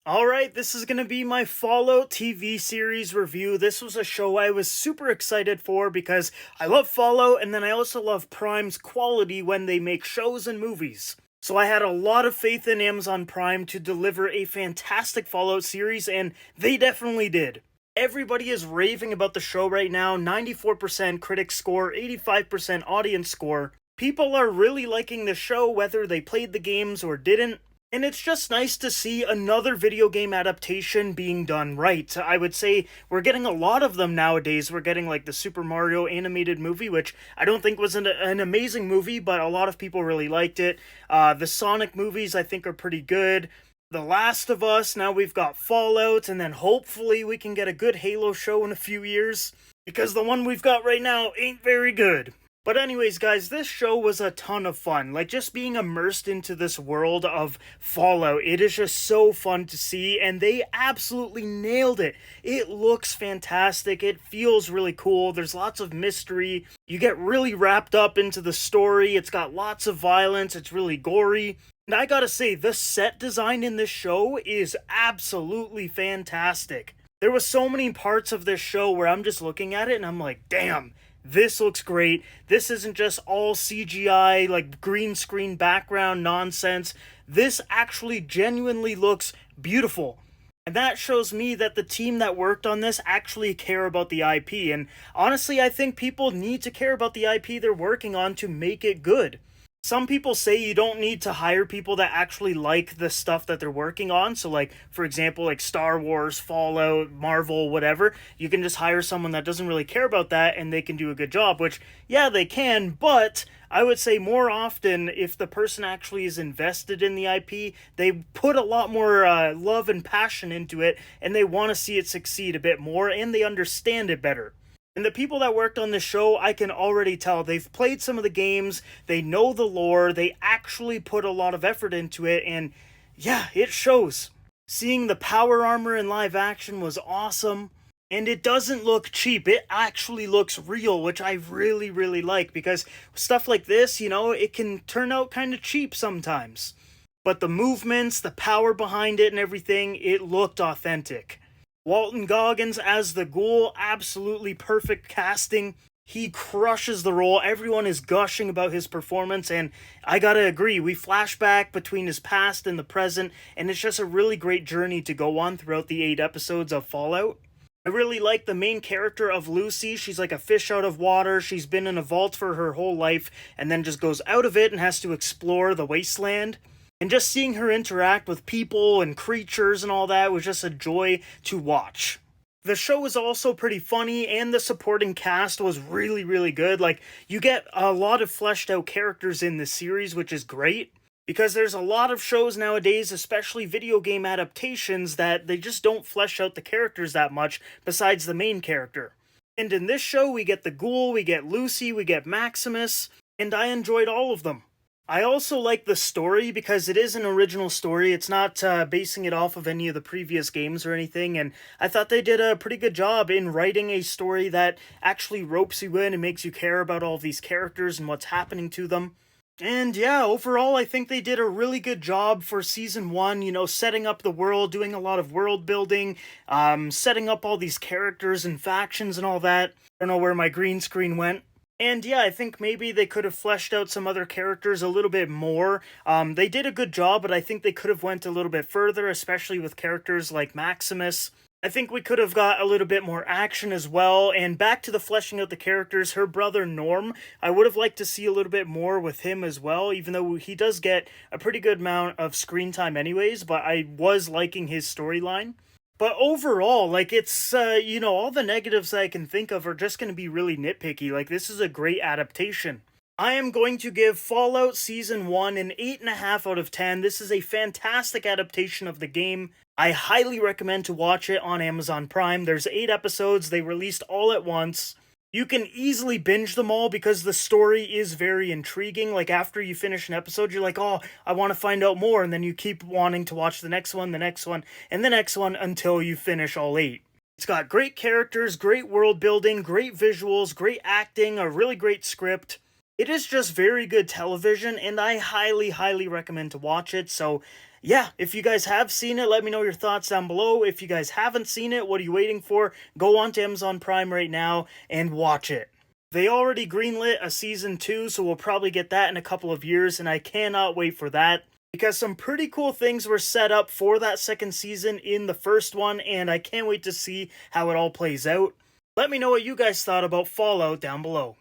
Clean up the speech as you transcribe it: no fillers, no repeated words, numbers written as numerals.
Alright, this is going to be my Fallout TV series review. This was a show I was super excited for because I love Fallout and then I also love Prime's quality when they make shows and movies. So I had a lot of faith in Amazon Prime to deliver a fantastic Fallout series, and they definitely did. Everybody is raving about the show right now. 94% critic score, 85% audience score. People are really liking the show whether they played the games or didn't. And it's just nice to see another video game adaptation being done right. I would say we're getting a lot of them nowadays. We're getting like the Super Mario animated movie, which I don't think was an amazing movie, but a lot of people really liked it. The Sonic movies I think are pretty good. The Last of Us, now we've got Fallout, and then hopefully we can get a good Halo show in a few years, because the one we've got right now ain't very good. But anyways, guys, this show was a ton of fun. Like, just being immersed into this world of Fallout, it is just so fun to see, and they absolutely nailed it. It looks fantastic, it feels really cool, there's lots of mystery, you get really wrapped up into the story, it's got lots of violence, it's really gory. And I gotta say, the set design in this show is absolutely fantastic. There was so many parts of this show where I'm just looking at it and I'm like, damn, this looks great. This isn't just all CGI, like green screen background nonsense. This actually genuinely looks beautiful. And that shows me that the team that worked on this actually care about the IP. And honestly, I think people need to care about the IP they're working on to make it good. Some people say you don't need to hire people that actually like the stuff that they're working on. So, like, for example, like Star Wars, Fallout, Marvel, whatever. You can just hire someone that doesn't really care about that and they can do a good job, which, yeah, they can. But I would say more often, if the person actually is invested in the IP, they put a lot more love and passion into it and they want to see it succeed a bit more and they understand it better. And the people that worked on this show, I can already tell they've played some of the games, they know the lore, they actually put a lot of effort into it, and yeah, it shows. Seeing the power armor in live action was awesome, and it doesn't look cheap. It actually looks real, which I really, really like, because stuff like this, it can turn out kind of cheap sometimes. But the movements, the power behind it and everything, it looked authentic. Walton Goggins as the Ghoul, absolutely perfect casting. He crushes the role. Everyone is gushing about his performance, and I gotta agree, we flash back between his past and the present, and it's just a really great journey to go on throughout the 8 episodes of Fallout. I really like the main character of Lucy. She's like a fish out of water. She's been in a vault for her whole life, and then just goes out of it and has to explore the wasteland. And just seeing her interact with people and creatures and all that was just a joy to watch. The show was also pretty funny, and the supporting cast was really, really good. Like, you get a lot of fleshed out characters in this series, which is great. Because there's a lot of shows nowadays, especially video game adaptations, that they just don't flesh out the characters that much besides the main character. And in this show, we get the Ghoul, we get Lucy, we get Maximus, and I enjoyed all of them. I also like the story because it is an original story. It's not basing it off of any of the previous games or anything, and I thought they did a pretty good job in writing a story that actually ropes you in and makes you care about all these characters and what's happening to them. And yeah, overall, I think they did a really good job for season 1, setting up the world, doing a lot of world building, setting up all these characters and factions and all that. I don't know where my green screen went. And yeah, I think maybe they could have fleshed out some other characters a little bit more. They did a good job, but I think they could have went a little bit further, especially with characters like Maximus. I think we could have got a little bit more action as well, and back to the fleshing out the characters, her brother Norm, I would have liked to see a little bit more with him as well, even though he does get a pretty good amount of screen time anyways, but I was liking his storyline. But overall, like, it's, all the negatives I can think of are just going to be really nitpicky. Like, this is a great adaptation. I am going to give Fallout Season 1 an 8.5 out of 10. This is a fantastic adaptation of the game. I highly recommend to watch it on Amazon Prime. There's 8 episodes. They released all at once. You can easily binge them all because the story is very intriguing. Like, after you finish an episode, you're like, oh, I want to find out more. And then you keep wanting to watch the next one, and the next one until you finish all 8. It's got great characters, great world building, great visuals, great acting, a really great script. It is just very good television, and I highly, highly recommend to watch it. So, Yeah, if you guys have seen it, let me know your thoughts down below. If you guys haven't seen it, what are you waiting for? Go on to Amazon Prime right now and watch it. They already greenlit a season 2, so we'll probably get that in a couple of years, and I cannot wait for that. Because some pretty cool things were set up for that second season in the first one, and I can't wait to see how it all plays out. Let me know what you guys thought about Fallout down below.